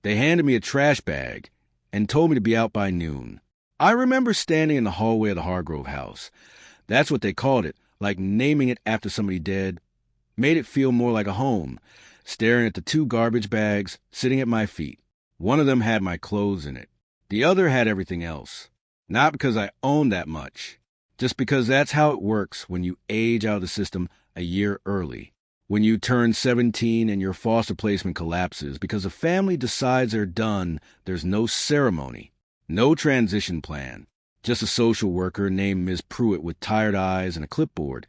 They handed me a trash bag and told me to be out by noon. I remember standing in the hallway of the Hargrove house. That's what they called it, like naming it after somebody dead. Made it feel more like a home, staring at the 2 garbage bags sitting at my feet. One of them had my clothes in it. The other had everything else. Not because I owned that much, just because that's how it works when you age out of the system a year early. When you turn 17 and your foster placement collapses because a family decides they're done, there's no ceremony, no transition plan, just a social worker named Ms. Pruitt with tired eyes and a clipboard,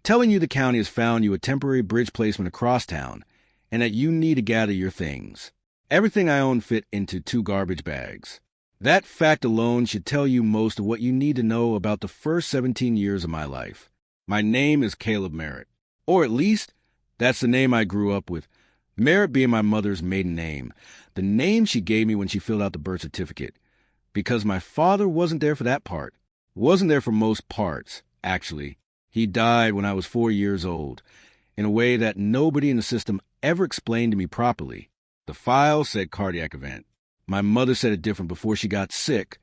telling you the county has found you a temporary bridge placement across town and that you need to gather your things. Everything I own fit into 2 garbage bags. That fact alone should tell you most of what you need to know about the first 17 years of my life. My name is Caleb Merritt, or at least that's the name I grew up with, Merritt being my mother's maiden name, the name she gave me when she filled out the birth certificate, because my father wasn't there for that part. Wasn't there for most parts, actually. He died when I was 4 years old, in a way that nobody in the system ever explained to me properly. The file said cardiac event. My mother said it different before she got sick,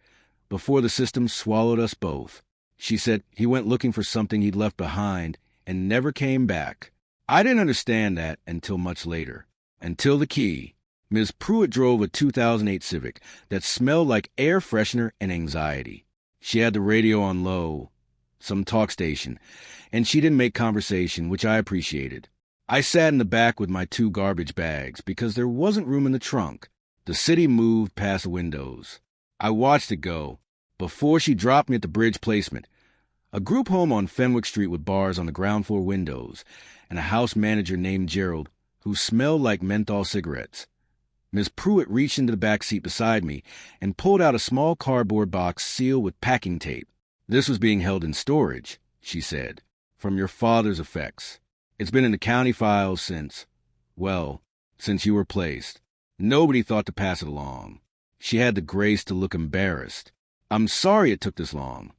before the system swallowed us both. She said he went looking for something he'd left behind and never came back. I didn't understand that until much later. Until the key. Ms. Pruitt drove a 2008 Civic that smelled like air freshener and anxiety. She had the radio on low, some talk station, and she didn't make conversation, which I appreciated. I sat in the back with my 2 garbage bags because there wasn't room in the trunk. The city moved past the windows. I watched it go, before she dropped me at the bridge placement, a group home on Fenwick Street with bars on the ground floor windows, and a house manager named Gerald who smelled like menthol cigarettes. Miss Pruitt reached into the back seat beside me and pulled out a small cardboard box sealed with packing tape. This was being held in storage, she said, from your father's effects. It's been in the county files since you were placed. Nobody thought to pass it along. She had the grace to look embarrassed. I'm sorry it took this long.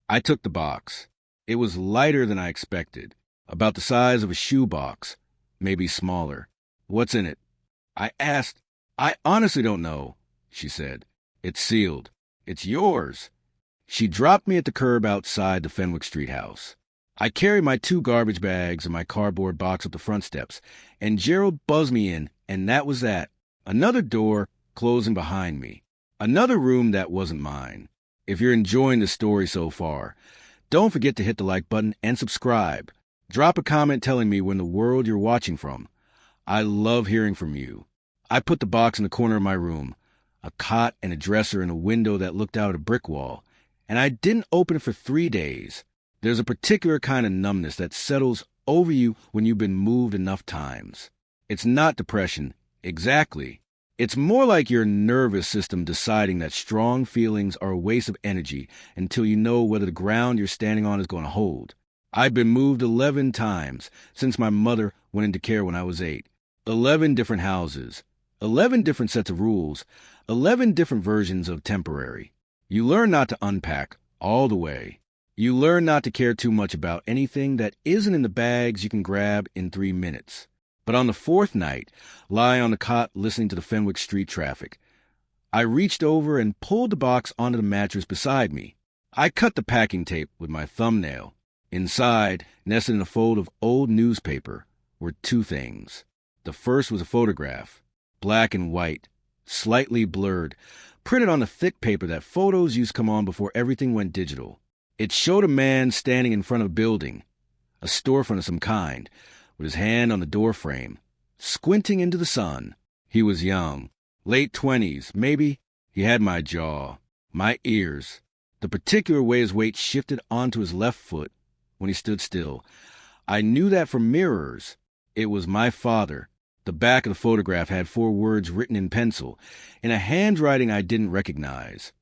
I took the box. It was lighter than I expected, about the size of a shoebox, maybe smaller. What's in it? I asked. I honestly don't know, she said. It's sealed. It's yours. She dropped me at the curb outside the Fenwick Street house. I carried my 2 garbage bags and my cardboard box up the front steps, and Gerald buzzed me in, and that was that. Another door closing behind me. Another room that wasn't mine. If you're enjoying the story so far, don't forget to hit the like button and subscribe. Drop a comment telling me where in the world you're watching from. I love hearing from you. I put the box in the corner of my room, a cot and a dresser and a window that looked out at a brick wall, and I didn't open it for 3 days. There's a particular kind of numbness that settles over you when you've been moved enough times. It's not depression. Exactly. It's more like your nervous system deciding that strong feelings are a waste of energy until you know whether the ground you're standing on is going to hold. I've been moved 11 times since my mother went into care when I was 8. 11 different houses. 11 different sets of rules. 11 different versions of temporary. You learn not to unpack all the way. You learn not to care too much about anything that isn't in the bags you can grab in 3 minutes. But on the 4th night, lying on the cot listening to the Fenwick Street traffic, I reached over and pulled the box onto the mattress beside me. I cut the packing tape with my thumbnail. Inside, nested in a fold of old newspaper, were 2 things. The first was a photograph, black and white, slightly blurred, printed on the thick paper that photos used to come on before everything went digital. It showed a man standing in front of a building, a storefront of some kind, with his hand on the door frame, squinting into the sun. He was young, late 20s, maybe. He had my jaw, my ears, the particular way his weight shifted onto his left foot when he stood still. I knew that from mirrors. It was my father. The back of the photograph had 4 words written in pencil, in a handwriting I didn't recognize.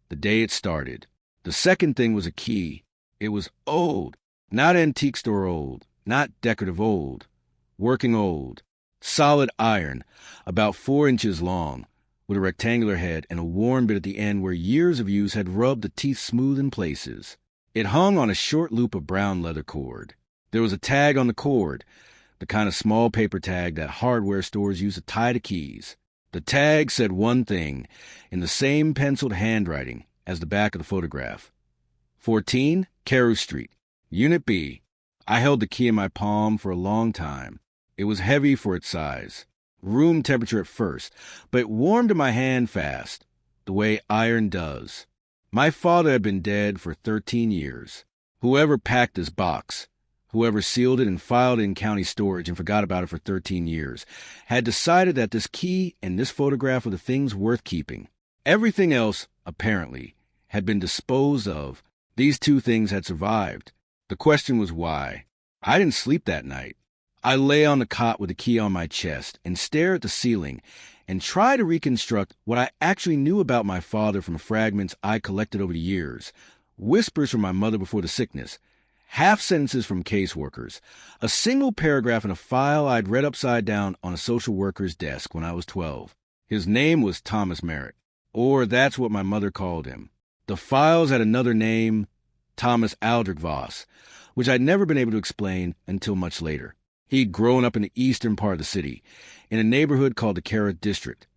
The day it started. The second thing was a key. It was old, not antique store old. Not decorative old, working old, solid iron, about 4 inches long, with a rectangular head and a worn bit at the end where years of use had rubbed the teeth smooth in places. It hung on a short loop of brown leather cord. There was a tag on the cord, the kind of small paper tag that hardware stores use to tie to keys. The tag said one thing, in the same penciled handwriting as the back of the photograph. 14, Carruth Street, Unit B. I held the key in my palm for a long time. It was heavy for its size. Room temperature at first, but it warmed in my hand fast, the way iron does. My father had been dead for 13 years. Whoever packed this box, whoever sealed it and filed it in county storage and forgot about it for 13 years, had decided that this key and this photograph were the things worth keeping. Everything else, apparently, had been disposed of. These two things had survived. The question was why. I didn't sleep that night. I lay on the cot with the key on my chest and stared at the ceiling and tried to reconstruct what I actually knew about my father from fragments I collected over the years, whispers from my mother before the sickness, half-sentences from caseworkers, a single paragraph in a file I'd read upside down on a social worker's desk when I was 12. His name was Thomas Merritt, or that's what my mother called him. The files had another name, Thomas Aldrich Voss, which I'd never been able to explain until much later. He'd grown up in the eastern part of the city, in a neighborhood called the Carruth district,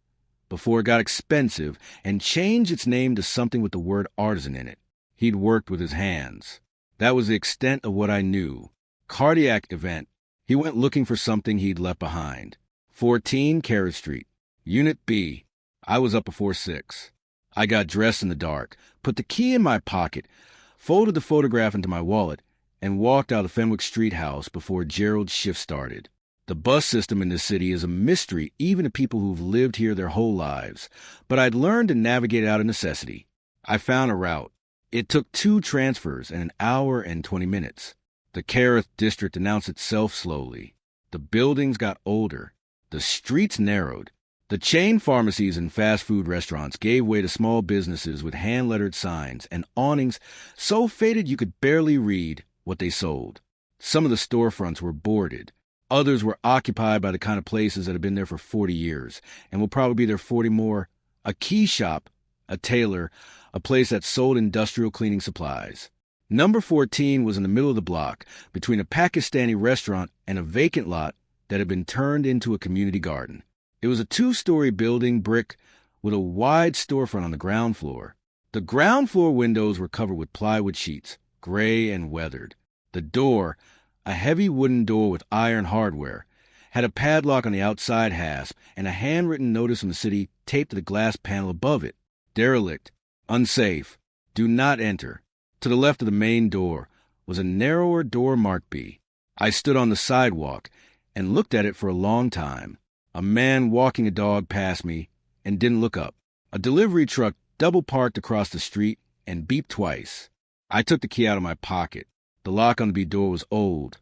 before it got expensive and changed its name to something with the word artisan in it. He'd worked with his hands. That was the extent of what I knew. Cardiac event. He went looking for something he'd left behind. 14 Carruth Street, Unit B. I was up before 6. I got dressed in the dark, put the key in my pocket, folded the photograph into my wallet, and walked out of Fenwick Street house before Gerald's shift started. The bus system in this city is a mystery even to people who've lived here their whole lives, but I'd learned to navigate out of necessity. I found a route. It took 2 transfers in an hour and 20 minutes. The Carruth district announced itself slowly. The buildings got older. The streets narrowed. The chain pharmacies and fast food restaurants gave way to small businesses with hand-lettered signs and awnings so faded you could barely read what they sold. Some of the storefronts were boarded. Others were occupied by the kind of places that have been there for 40 years and will probably be there 40 more. A key shop, a tailor, a place that sold industrial cleaning supplies. Number 14 was in the middle of the block, between a Pakistani restaurant and a vacant lot that had been turned into a community garden. It was a 2-story building, brick, with a wide storefront on the ground floor. The ground floor windows were covered with plywood sheets, gray and weathered. The door, a heavy wooden door with iron hardware, had a padlock on the outside hasp and a handwritten notice from the city taped to the glass panel above it. Derelict. Unsafe. Do not enter. To the left of the main door was a narrower door marked B. I stood on the sidewalk and looked at it for a long time. A man walking a dog passed me and didn't look up. A delivery truck double-parked across the street and beeped twice. I took the key out of my pocket. The lock on the B door was old.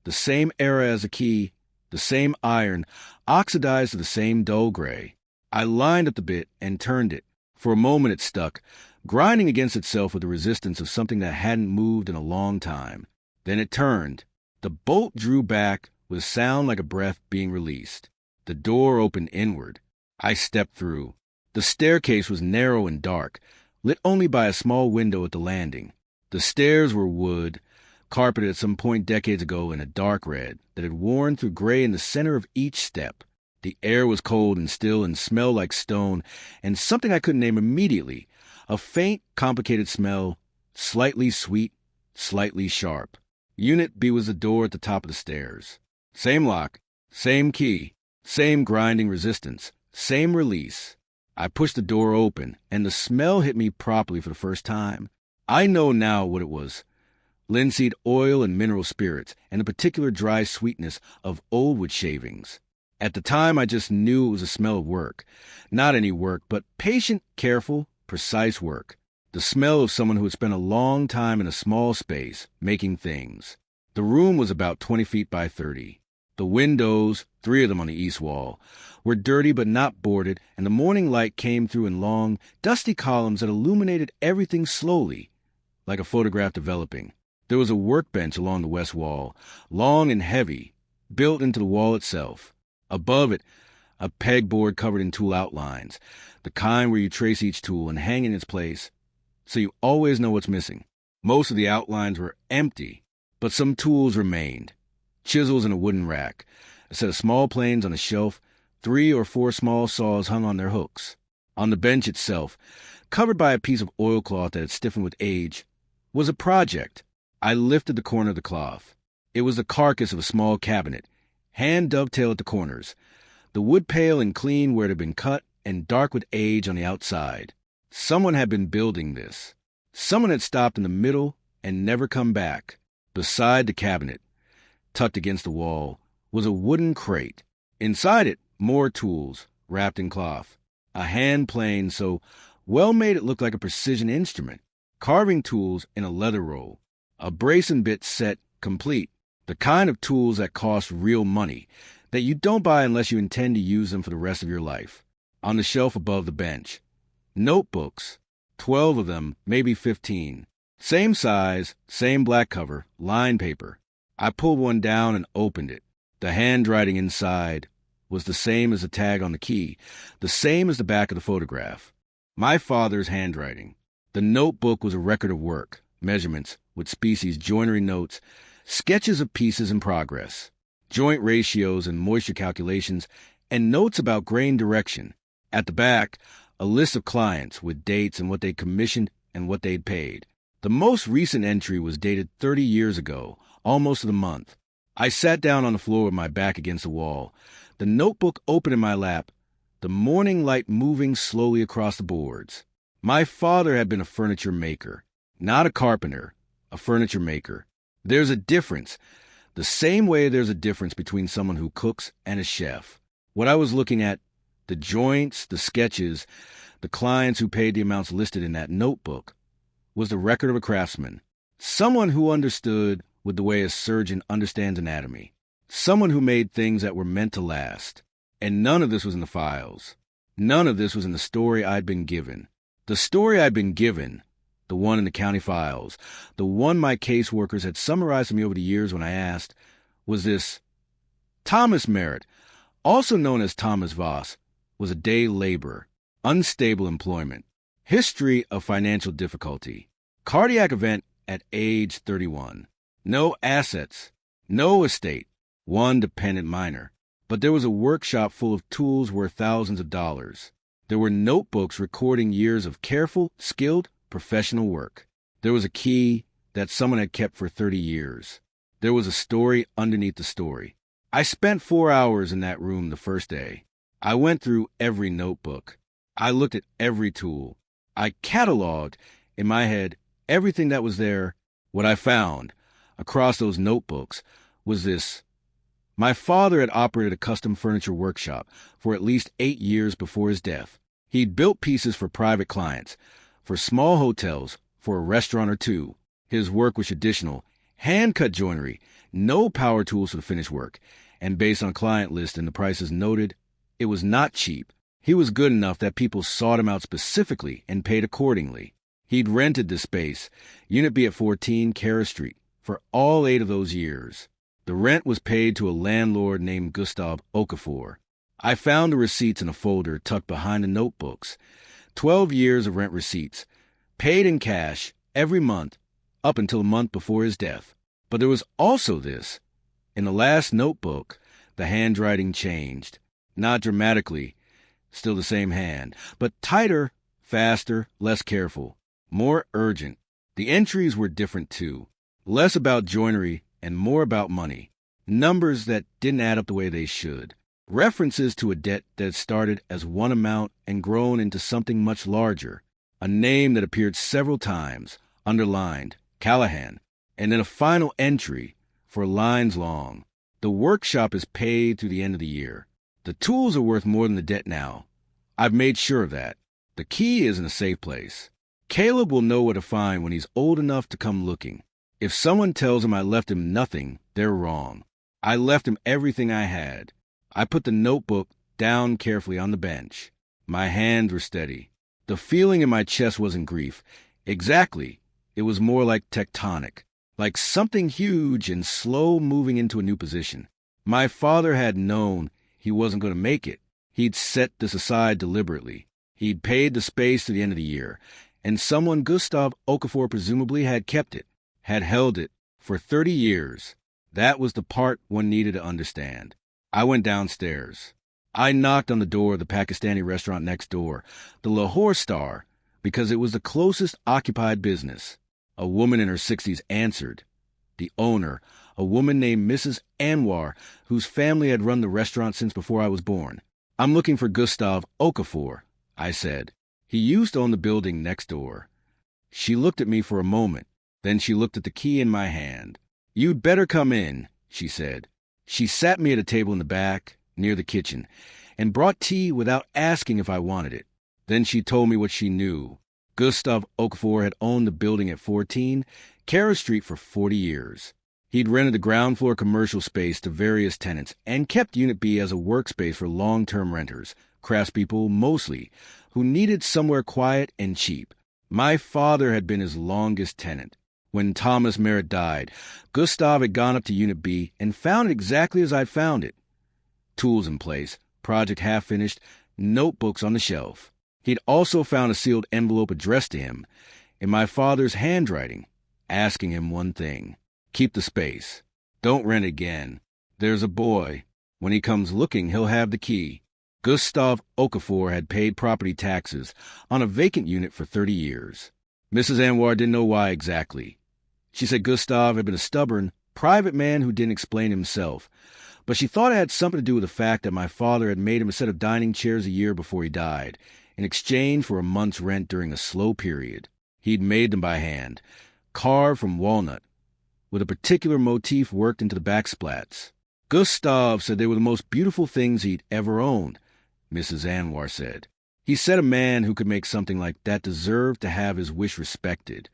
The same era as the key, the same iron, oxidized to the same dull gray. I lined up the bit and turned it. For a moment it stuck, grinding against itself with the resistance of something that hadn't moved in a long time. Then it turned. The bolt drew back with a sound like a breath being released. The door opened inward. I stepped through. The staircase was narrow and dark, lit only by a small window at the landing. The stairs were wood, carpeted at some point decades ago in a dark red that had worn through gray in the center of each step. The air was cold and still and smelled like stone and something I couldn't name immediately, a faint, complicated smell, slightly sweet, slightly sharp. Unit B was the door at the top of the stairs. Same lock, same key, same grinding resistance, same release. I pushed the door open, and the smell hit me properly for the first time. I know now what it was. Linseed oil and mineral spirits, and a particular dry sweetness of old wood shavings. At the time, I just knew it was a smell of work. Not any work, but patient, careful, precise work. The smell of someone who had spent a long time in a small space, making things. The room was about 20 feet by 30. The windows, 3 of them on the east wall, were dirty but not boarded, and the morning light came through in long, dusty columns that illuminated everything slowly, like a photograph developing. There was a workbench along the west wall, long and heavy, built into the wall itself. Above it, a pegboard covered in tool outlines, the kind where you trace each tool and hang in its place, so you always know what's missing. Most of the outlines were empty, but some tools remained. Chisels in a wooden rack, a set of small planes on a shelf, 3 or 4 small saws hung on their hooks. On the bench itself, covered by a piece of oilcloth that had stiffened with age, was a project. I lifted the corner of the cloth. It was the carcass of a small cabinet, hand dovetailed at the corners, the wood pale and clean where it had been cut and dark with age on the outside. Someone had been building this. Someone had stopped in the middle and never come back. Beside the cabinet, tucked against the wall, was a wooden crate. Inside it, more tools, wrapped in cloth. A hand plane so well made it looked like a precision instrument. Carving tools in a leather roll. A brace and bit set complete. The kind of tools that cost real money, that you don't buy unless you intend to use them for the rest of your life. On the shelf above the bench. Notebooks. 12 of them, maybe 15. Same size, same black cover, lined paper. I pulled one down and opened it. The handwriting inside was the same as the tag on the key, the same as the back of the photograph. My father's handwriting. The notebook was a record of work, measurements, with species joinery notes, sketches of pieces in progress, joint ratios and moisture calculations, and notes about grain direction. At the back, a list of clients with dates and what they'd commissioned and what they'd paid. The most recent entry was dated 30 years ago, almost to the month. I sat down on the floor with my back against the wall, the notebook open in my lap, the morning light moving slowly across the boards. My father had been a furniture maker, not a carpenter, a furniture maker. There's a difference, the same way there's a difference between someone who cooks and a chef. What I was looking at, the joints, the sketches, the clients who paid the amounts listed in that notebook, was the record of a craftsman, someone who understood with the way a surgeon understands anatomy, someone who made things that were meant to last. And none of this was in the files. None of this was in the story I'd been given. The story I'd been given, the one in the county files, the one my caseworkers had summarized for me over the years when I asked, was this: Thomas Merritt, also known as Thomas Voss, was a day laborer, unstable employment, history of financial difficulty, cardiac event at age 31, no assets, no estate, one dependent minor. But there was a workshop full of tools worth thousands of dollars. There were notebooks recording years of careful, skilled, professional work. There was a key that someone had kept for 30 years. There was a story underneath the story. I spent 4 hours in that room the first day. I went through every notebook. I looked at every tool. I cataloged, in my head, everything that was there. What I found, across those notebooks, was this: my father had operated a custom furniture workshop for at least 8 years before his death. He'd built pieces for private clients, for small hotels, for a restaurant or two. His work was traditional, hand-cut joinery, no power tools for the finished work, and based on client list and the prices noted, it was not cheap. He was good enough that people sought him out specifically and paid accordingly. He'd rented the space, Unit B at 14 Carruth Street, for all 8 of those years. The rent was paid to a landlord named Gustav Okafor. I found the receipts in a folder tucked behind the notebooks. 12 years of rent receipts, paid in cash every month up until a month before his death. But there was also this. In the last notebook, the handwriting changed. Not dramatically, still the same hand, but tighter, faster, less careful, more urgent. The entries were different too. Less about joinery and more about money. Numbers that didn't add up the way they should. References to a debt that had started as one amount and grown into something much larger. A name that appeared several times, underlined, Callahan, and then a final entry, for lines long. The workshop is paid through the end of the year. The tools are worth more than the debt now. I've made sure of that. The key is in a safe place. Caleb will know where to find when he's old enough to come looking. If someone tells him I left him nothing, they're wrong. I left him everything I had. I put the notebook down carefully on the bench. My hands were steady. The feeling in my chest wasn't grief. Exactly. It was more like tectonic, like something huge and slow moving into a new position. My father had known he wasn't going to make it. He'd set this aside deliberately. He'd paid the space to the end of the year, and someone, Gustav Okafor presumably, had kept it. Had held it for 30 years. That was the part one needed to understand. I went downstairs. I knocked on the door of the Pakistani restaurant next door, the Lahore Star, because it was the closest occupied business. A woman in her 60s answered. The owner, a woman named Mrs. Anwar, whose family had run the restaurant since before I was born. "I'm looking for Gustav Okafor," I said. "He used to own the building next door." She looked at me for a moment. Then she looked at the key in my hand. "You'd better come in," she said. She sat me at a table in the back, near the kitchen, and brought tea without asking if I wanted it. Then she told me what she knew. Gustav Okafor had owned the building at 14 Carruth Street for 40 years. He'd rented the ground floor commercial space to various tenants and kept Unit B as a workspace for long-term renters, craftspeople mostly, who needed somewhere quiet and cheap. My father had been his longest tenant. When Thomas Merritt died, Gustav had gone up to Unit B and found it exactly as I'd found it. Tools in place, project half finished, notebooks on the shelf. He'd also found a sealed envelope addressed to him, in my father's handwriting, asking him one thing: keep the space. Don't rent again. There's a boy. When he comes looking, he'll have the key. Gustav Okafor had paid property taxes on a vacant unit for 30 years. Mrs. Anwar didn't know why exactly. She said Gustav had been a stubborn, private man who didn't explain himself, but she thought it had something to do with the fact that my father had made him a set of dining chairs a year before he died, in exchange for a month's rent during a slow period. He'd made them by hand, carved from walnut, with a particular motif worked into the backsplats. Gustav said they were the most beautiful things he'd ever owned, Mrs. Anwar said. He said a man who could make something like that deserved to have his wish respected.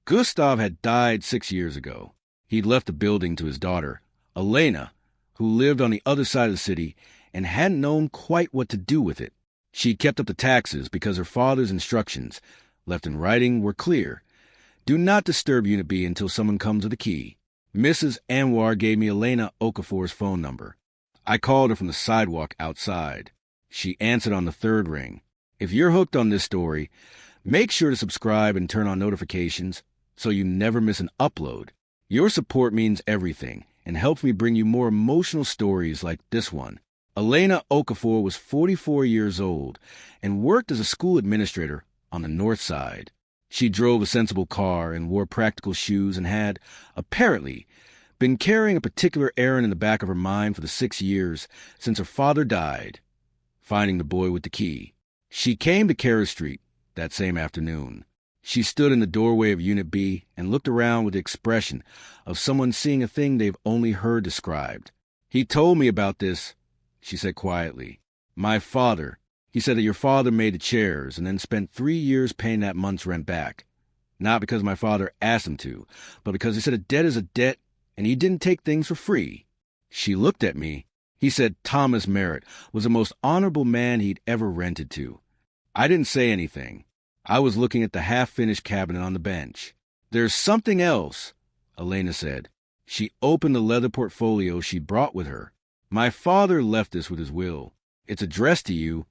Gustav had died 6 years ago. He'd left the building to his daughter, Elena, who lived on the other side of the city and hadn't known quite what to do with it. She kept up the taxes because her father's instructions, left in writing, were clear. Do not disturb Unit B until someone comes with a key. Mrs. Anwar gave me Elena Okafor's phone number. I called her from the sidewalk outside. She answered on the third ring. If you're hooked on this story, make sure to subscribe and turn on notifications so you never miss an upload. Your support means everything and helps me bring you more emotional stories like this one. Elena Okafor was 44 years old and worked as a school administrator on the north side. She drove a sensible car and wore practical shoes and had, apparently, been carrying a particular errand in the back of her mind for the 6 years since her father died, finding the boy with the key. She came to Carruth Street that same afternoon. She stood in the doorway of Unit B and looked around with the expression of someone seeing a thing they've only heard described. "He told me about this," she said quietly. "My father. He said that your father made the chairs and then spent 3 years paying that month's rent back. Not because my father asked him to, but because he said a debt is a debt and he didn't take things for free." She looked at me. He said Thomas Merritt was the most honorable man he'd ever rented to. I didn't say anything. I was looking at the half-finished cabinet on the bench. "There's something else," Elena said. She opened the leather portfolio she'd brought with her. "My father left this with his will. It's addressed to you."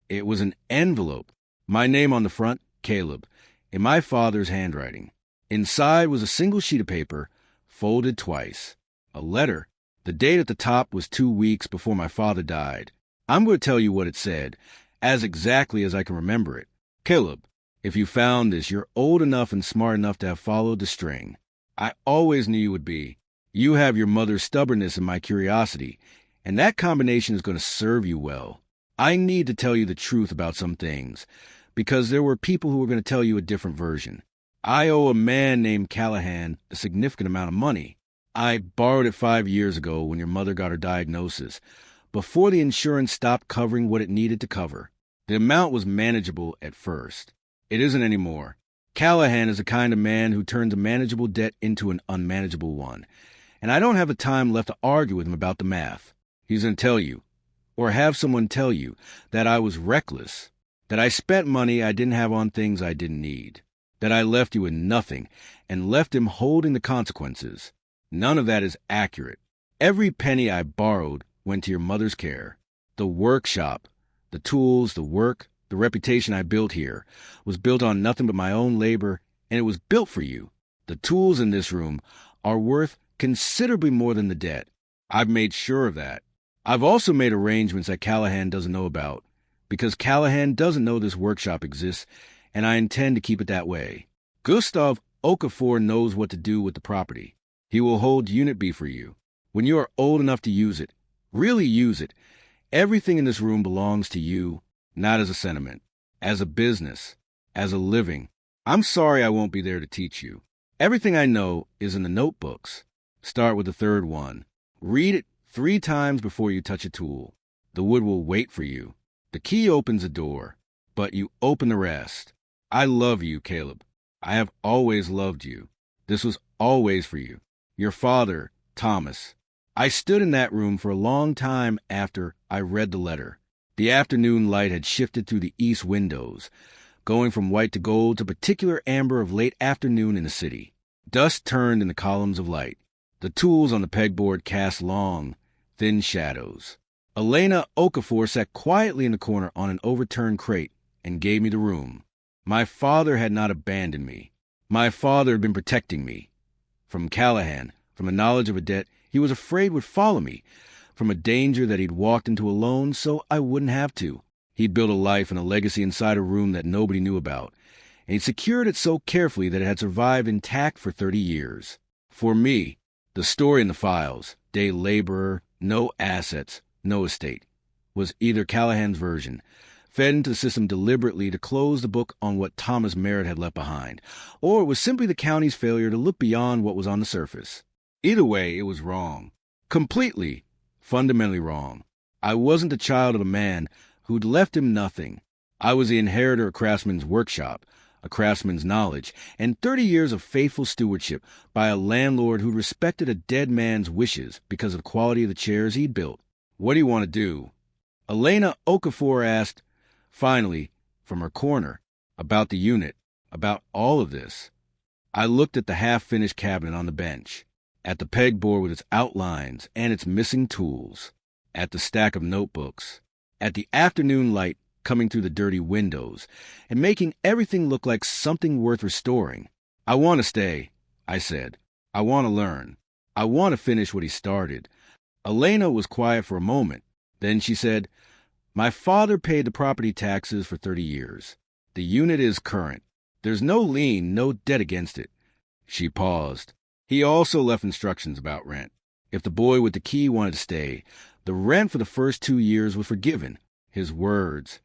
It was an envelope. My name on the front, Caleb, in my father's handwriting. Inside was a single sheet of paper, folded twice. A letter. The date at the top was 2 weeks before my father died. I'm going to tell you what it said, as exactly as I can remember it. "Caleb, if you found this, you're old enough and smart enough to have followed the string. I always knew you would be. You have your mother's stubbornness and my curiosity, and that combination is going to serve you well. I need to tell you the truth about some things, because there were people who were going to tell you a different version. I owe a man named Callahan a significant amount of money. I borrowed it 5 years ago when your mother got her diagnosis, before the insurance stopped covering what it needed to cover. The amount was manageable at first. It isn't anymore. Callahan is the kind of man who turns a manageable debt into an unmanageable one, and I don't have the time left to argue with him about the math. He's going to tell you, or have someone tell you, that I was reckless, that I spent money I didn't have on things I didn't need, that I left you with nothing and left him holding the consequences. None of that is accurate. Every penny I borrowed went to your mother's care. The workshop, the tools, the work, the reputation I built here was built on nothing but my own labor, and it was built for you. The tools in this room are worth considerably more than the debt. I've made sure of that. I've also made arrangements that Callahan doesn't know about, because Callahan doesn't know this workshop exists, and I intend to keep it that way. Gustav Okafor knows what to do with the property. He will hold Unit B for you. When you are old enough to use it, really use it, everything in this room belongs to you, not as a sentiment, as a business, as a living. I'm sorry I won't be there to teach you. Everything I know is in the notebooks. Start with the third one. Read it 3 times before you touch a tool. The wood will wait for you. The key opens a door, but you open the rest. I love you, Caleb. I have always loved you. This was always for you. Your father, Thomas. I stood in that room for a long time after I read the letter. The afternoon light had shifted through the east windows, going from white to gold to particular amber of late afternoon in the city. Dust turned in the columns of light. The tools on the pegboard cast long, thin shadows. Elena Okafor sat quietly in the corner on an overturned crate and gave me the room. My father had not abandoned me. My father had been protecting me. From Callahan, from the knowledge of a debt he was afraid would follow me, from a danger that he'd walked into alone so I wouldn't have to. He'd built a life and a legacy inside a room that nobody knew about, and he'd secured it so carefully that it had survived intact for 30 years. For me, the story in the files, day laborer, no assets, no estate, was either Callahan's version, fed into the system deliberately to close the book on what Thomas Merritt had left behind, or it was simply the county's failure to look beyond what was on the surface. Either way, it was wrong. Completely, fundamentally wrong. I wasn't the child of a man who'd left him nothing. I was the inheritor of a craftsman's workshop, a craftsman's knowledge, and 30 years of faithful stewardship by a landlord who respected a dead man's wishes because of the quality of the chairs he'd built. What do you want to do? Elena Okafor asked, finally, from her corner, about the unit, about all of this. I looked at the half-finished cabinet on the bench, at the pegboard with its outlines and its missing tools, at the stack of notebooks, at the afternoon light coming through the dirty windows and making everything look like something worth restoring. I want to stay, I said. I want to learn. I want to finish what he started. Elena was quiet for a moment. Then she said, my father paid the property taxes for 30 years. The unit is current. There's no lien, no debt against it. She paused. He also left instructions about rent. If the boy with the key wanted to stay, the rent for the first 2 years was forgiven. His words.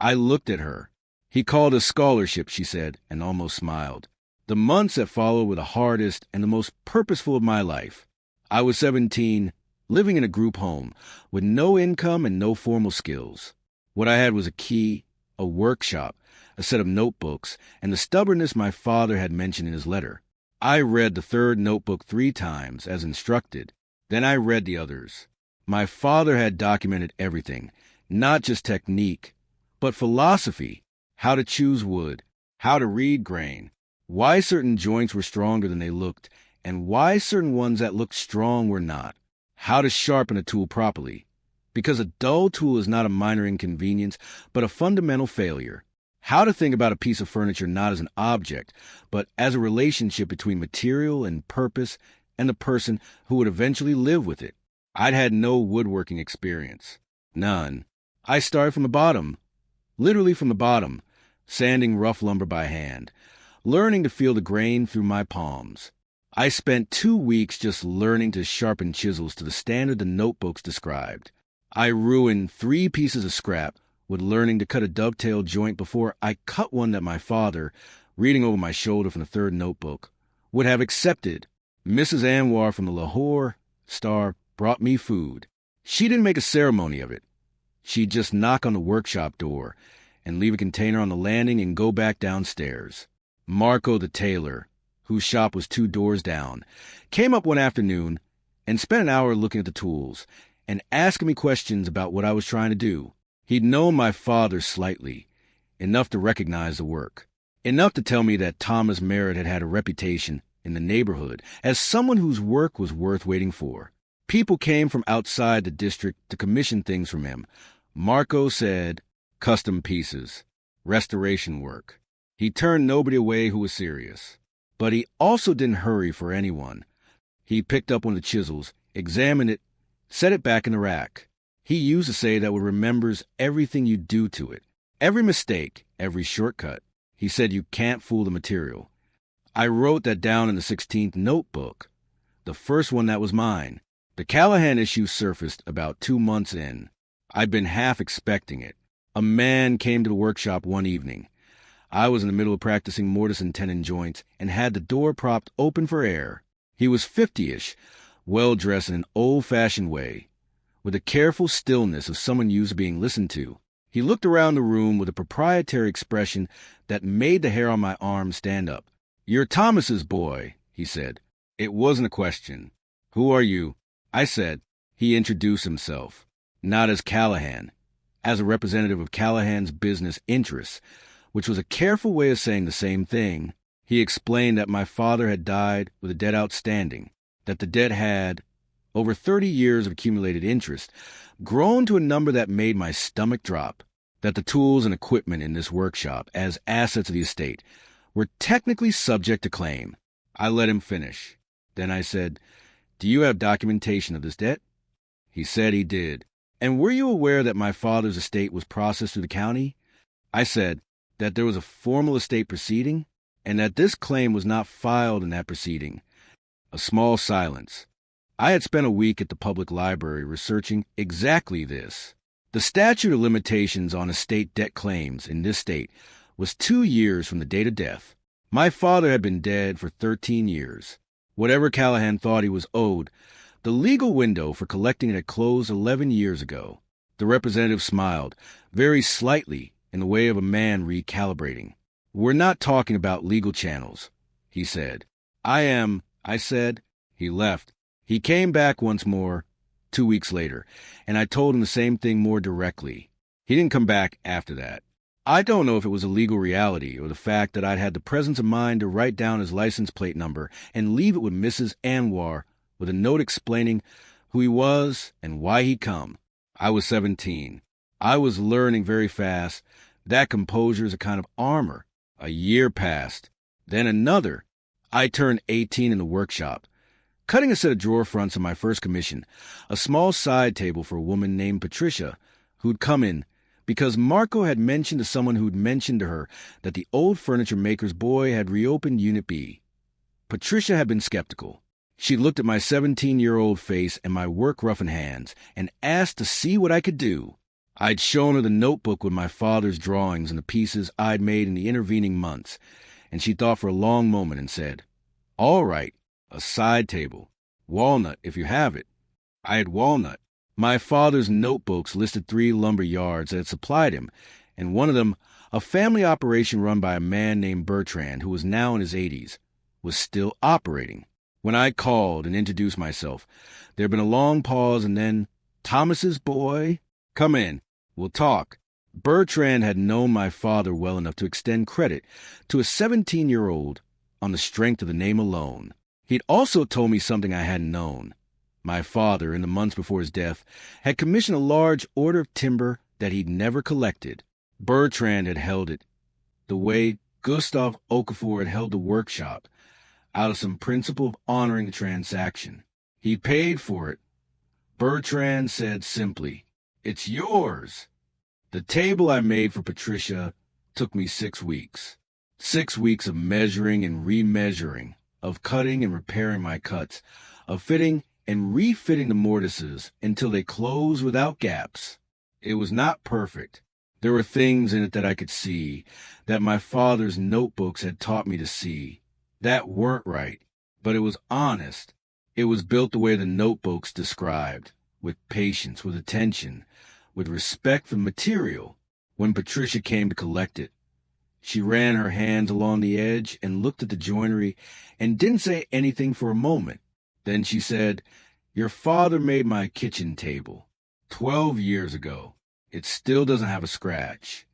I looked at her. He called it scholarship, she said, and almost smiled. The months that followed were the hardest and the most purposeful of my life. I was 17, living in a group home, with no income and no formal skills. What I had was a key, a workshop, a set of notebooks, and the stubbornness my father had mentioned in his letter. I read the third notebook 3 times, as instructed. Then I read the others. My father had documented everything, not just technique, but philosophy, how to choose wood, how to read grain, why certain joints were stronger than they looked, and why certain ones that looked strong were not, how to sharpen a tool properly, because a dull tool is not a minor inconvenience, but a fundamental failure. How to think about a piece of furniture not as an object, but as a relationship between material and purpose and the person who would eventually live with it. I'd had no woodworking experience. None. I started from the bottom, literally from the bottom, sanding rough lumber by hand, learning to feel the grain through my palms. I spent 2 weeks just learning to sharpen chisels to the standard the notebooks described. I ruined 3 pieces of scrap with learning to cut a dovetail joint before I cut one that my father, reading over my shoulder from the third notebook, would have accepted. Mrs. Anwar from the Lahore Star brought me food. She didn't make a ceremony of it. She'd just knock on the workshop door and leave a container on the landing and go back downstairs. Marco the tailor, whose shop was 2 doors down, came up one afternoon and spent an hour looking at the tools and asking me questions about what I was trying to do. He'd known my father slightly, enough to recognize the work, enough to tell me that Thomas Merritt had had a reputation in the neighborhood as someone whose work was worth waiting for. People came from outside the district to commission things from him. Marco said, custom pieces, restoration work. He turned nobody away who was serious. But he also didn't hurry for anyone. He picked up one of the chisels, examined it, set it back in the rack. He used to say that it remembers everything you do to it. Every mistake, every shortcut. He said you can't fool the material. I wrote that down in the 16th notebook, the first one that was mine. The Callahan issue surfaced about 2 months in. I'd been half expecting it. A man came to the workshop one evening. I was in the middle of practicing mortise and tenon joints and had the door propped open for air. He was 50-ish, well-dressed in an old-fashioned way, with the careful stillness of someone used to being listened to. He looked around the room with a proprietary expression that made the hair on my arm stand up. "You're Thomas's boy," he said. It wasn't a question. "Who are you?" I said. He introduced himself, not as Callahan, as a representative of Callahan's business interests, which was a careful way of saying the same thing. He explained that my father had died with a debt outstanding, that the debt had, over 30 years of accumulated interest, grown to a number that made my stomach drop, that the tools and equipment in this workshop, as assets of the estate, were technically subject to claim. I let him finish. Then I said, "Do you have documentation of this debt?" He said he did. "And were you aware that my father's estate was processed through the county?" I said that there was a formal estate proceeding, and that this claim was not filed in that proceeding. A small silence. I had spent a week at the public library researching exactly this. The statute of limitations on estate debt claims in this state was 2 years from the date of death. My father had been dead for 13 years. Whatever Callahan thought he was owed, the legal window for collecting it had closed 11 years ago. The representative smiled, very slightly, in the way of a man recalibrating. "We're not talking about legal channels," he said. I said. He left. He came back once more, 2 weeks later, and I told him the same thing more directly. He didn't come back after that. I don't know if it was a legal reality or the fact that I'd had the presence of mind to write down his license plate number and leave it with Mrs. Anwar with a note explaining who he was and why he'd come. I was 17. I was learning very fast. That composure is a kind of armor. A year passed. Then another. I turned 18 in the workshop, cutting a set of drawer fronts on my first commission, a small side table for a woman named Patricia, who'd come in because Marco had mentioned to someone who'd mentioned to her that the old furniture maker's boy had reopened Unit B. Patricia had been skeptical. She looked at my 17-year-old face and my work-roughened hands and asked to see what I could do. I'd shown her the notebook with my father's drawings and the pieces I'd made in the intervening months, and she thought for a long moment and said, "All right, a side table. Walnut, if you have it." I had walnut. My father's notebooks listed 3 lumber yards that had supplied him, and one of them, a family operation run by a man named Bertrand, who was now in his 80s, was still operating. When I called and introduced myself, there had been a long pause, and then, "Thomas's boy? Come in. We'll talk." Bertrand had known my father well enough to extend credit to a 17-year-old on the strength of the name alone. He'd also told me something I hadn't known. My father, in the months before his death, had commissioned a large order of timber that he'd never collected. Bertrand had held it, the way Gustav Okafor had held the workshop, out of some principle of honoring the transaction. He paid for it. Bertrand said simply, "It's yours." The table I made for Patricia took me 6 weeks. 6 weeks of measuring and remeasuring, of cutting and repairing my cuts, of fitting and refitting the mortises until they closed without gaps. It was not perfect. There were things in it that I could see, that my father's notebooks had taught me to see, that weren't right, but it was honest. It was built the way the notebooks described, with patience, with attention, with respect for material. When Patricia came to collect it, she ran her hands along the edge and looked at the joinery and didn't say anything for a moment. Then she said, "Your father made my kitchen table 12 years ago. It still doesn't have a scratch."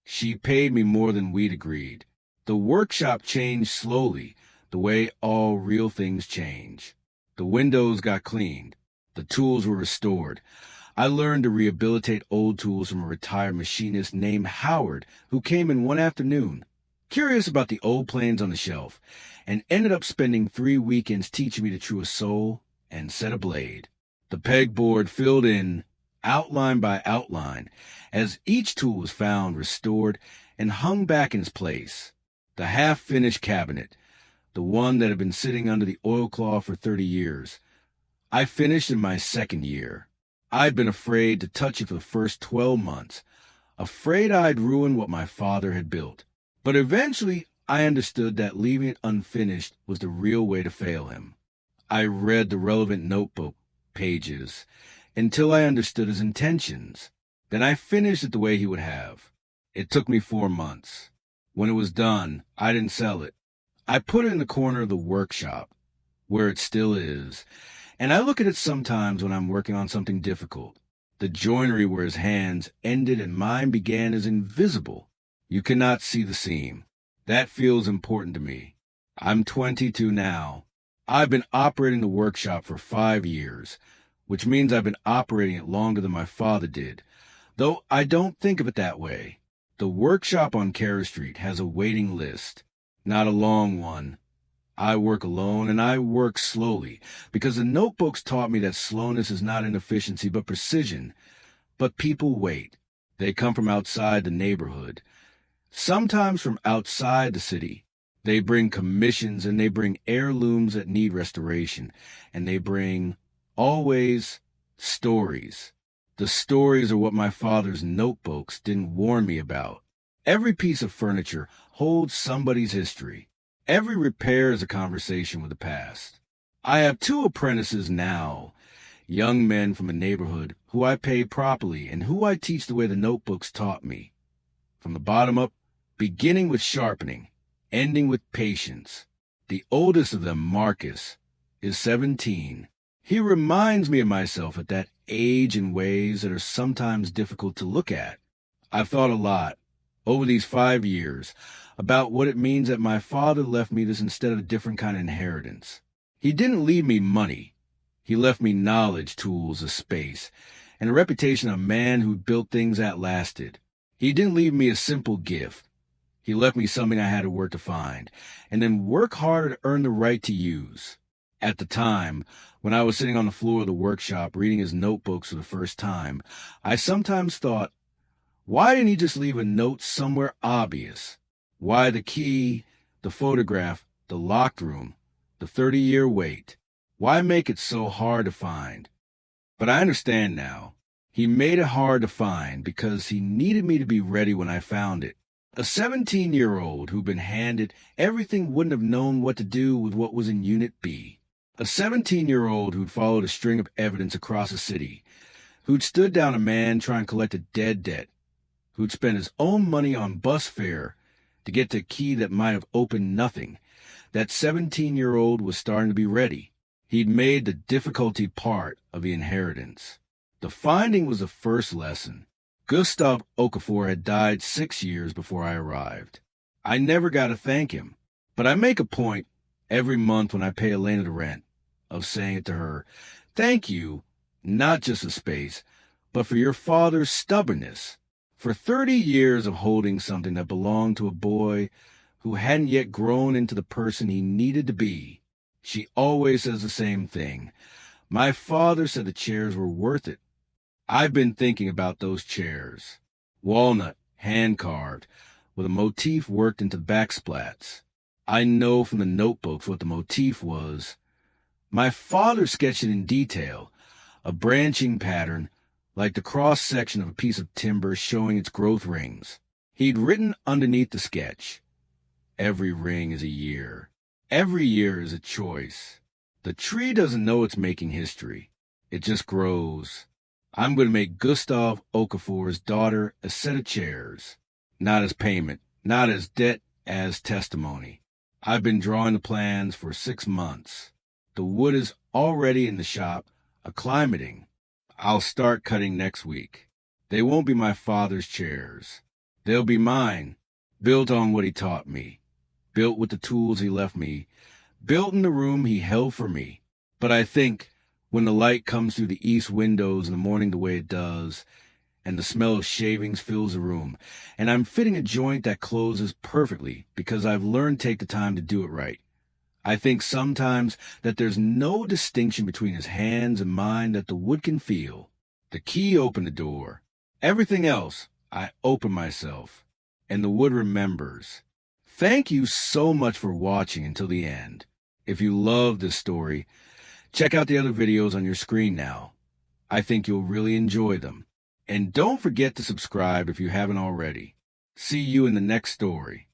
She paid me more than we'd agreed. The workshop changed slowly, the way all real things change. The windows got cleaned. The tools were restored. I learned to rehabilitate old tools from a retired machinist named Howard, who came in one afternoon, curious about the old planes on the shelf, and ended up spending 3 weekends teaching me to true a sole and set a blade. The pegboard filled in, outline by outline, as each tool was found, restored, and hung back in its place. The half-finished cabinet, the one that had been sitting under the oilcloth for 30 years, I finished in my second year. I'd been afraid to touch it for the first 12 months, afraid I'd ruin what my father had built. But eventually, I understood that leaving it unfinished was the real way to fail him. I read the relevant notebook pages until I understood his intentions. Then I finished it the way he would have. It took me 4 months. When it was done, I didn't sell it. I put it in the corner of the workshop, where it still is, and I look at it sometimes when I'm working on something difficult. The joinery where his hands ended and mine began is invisible. You cannot see the seam. That feels important to me. I'm 22 now. I've been operating the workshop for 5 years, which means I've been operating it longer than my father did, though I don't think of it that way. The workshop on Carruth Street has a waiting list, not a long one. I work alone, and I work slowly, because the notebooks taught me that slowness is not inefficiency but precision. But people wait. They come from outside the neighborhood, sometimes from outside the city. They bring commissions, and they bring heirlooms that need restoration, and they bring, always, stories. The stories are what my father's notebooks didn't warn me about. Every piece of furniture holds somebody's history. Every repair is a conversation with the past. I have 2 apprentices now, young men from a neighborhood who I pay properly and who I teach the way the notebooks taught me. From the bottom up, beginning with sharpening, ending with patience. The oldest of them, Marcus, is 17. He reminds me of myself at that age in ways that are sometimes difficult to look at. I've thought a lot, over these 5 years, about what it means that my father left me this instead of a different kind of inheritance. He didn't leave me money. He left me knowledge, tools, a space, and a reputation of a man who built things that lasted. He didn't leave me a simple gift. He left me something I had to work to find, and then work harder to earn the right to use. At the time, when I was sitting on the floor of the workshop reading his notebooks for the first time, I sometimes thought, why didn't he just leave a note somewhere obvious? Why the key, the photograph, the locked room, the 30-year wait? Why make it so hard to find? But I understand now. He made it hard to find because he needed me to be ready when I found it. A 17-year-old who'd been handed everything wouldn't have known what to do with what was in Unit B. A 17-year-old who'd followed a string of evidence across the city, who'd stood down a man trying to collect a dead debt, who'd spent his own money on bus fare to get to a key that might have opened nothing. That 17-year-old was starting to be ready. He'd made the difficulty part of the inheritance. The finding was the first lesson. Gustav Okafor had died 6 years before I arrived. I never got to thank him, but I make a point every month when I pay Elena the rent of saying it to her, thank you, not just a space, but for your father's stubbornness. For 30 years of holding something that belonged to a boy who hadn't yet grown into the person he needed to be. She always says the same thing. My father said the chairs were worth it. I've been thinking about those chairs. Walnut, hand-carved, with a motif worked into the backsplats. I know from the notebooks what the motif was. My father sketched it in detail, a branching pattern, like the cross-section of a piece of timber showing its growth rings. He'd written underneath the sketch, every ring is a year. Every year is a choice. The tree doesn't know it's making history. It just grows. I'm going to make Gustav Okafor's daughter a set of chairs. Not as payment, not as debt, as testimony. I've been drawing the plans for 6 months. The wood is already in the shop, acclimating. I'll start cutting next week. They won't be my father's chairs. They'll be mine, built on what he taught me, built with the tools he left me, built in the room he held for me. But I think when the light comes through the east windows in the morning the way it does, and the smell of shavings fills the room, and I'm fitting a joint that closes perfectly because I've learned to take the time to do it right, I think sometimes that there's no distinction between his hands and mine that the wood can feel. The key opened the door. Everything else, I open myself. And the wood remembers. Thank you so much for watching until the end. If you love this story, check out the other videos on your screen now. I think you'll really enjoy them. And don't forget to subscribe if you haven't already. See you in the next story.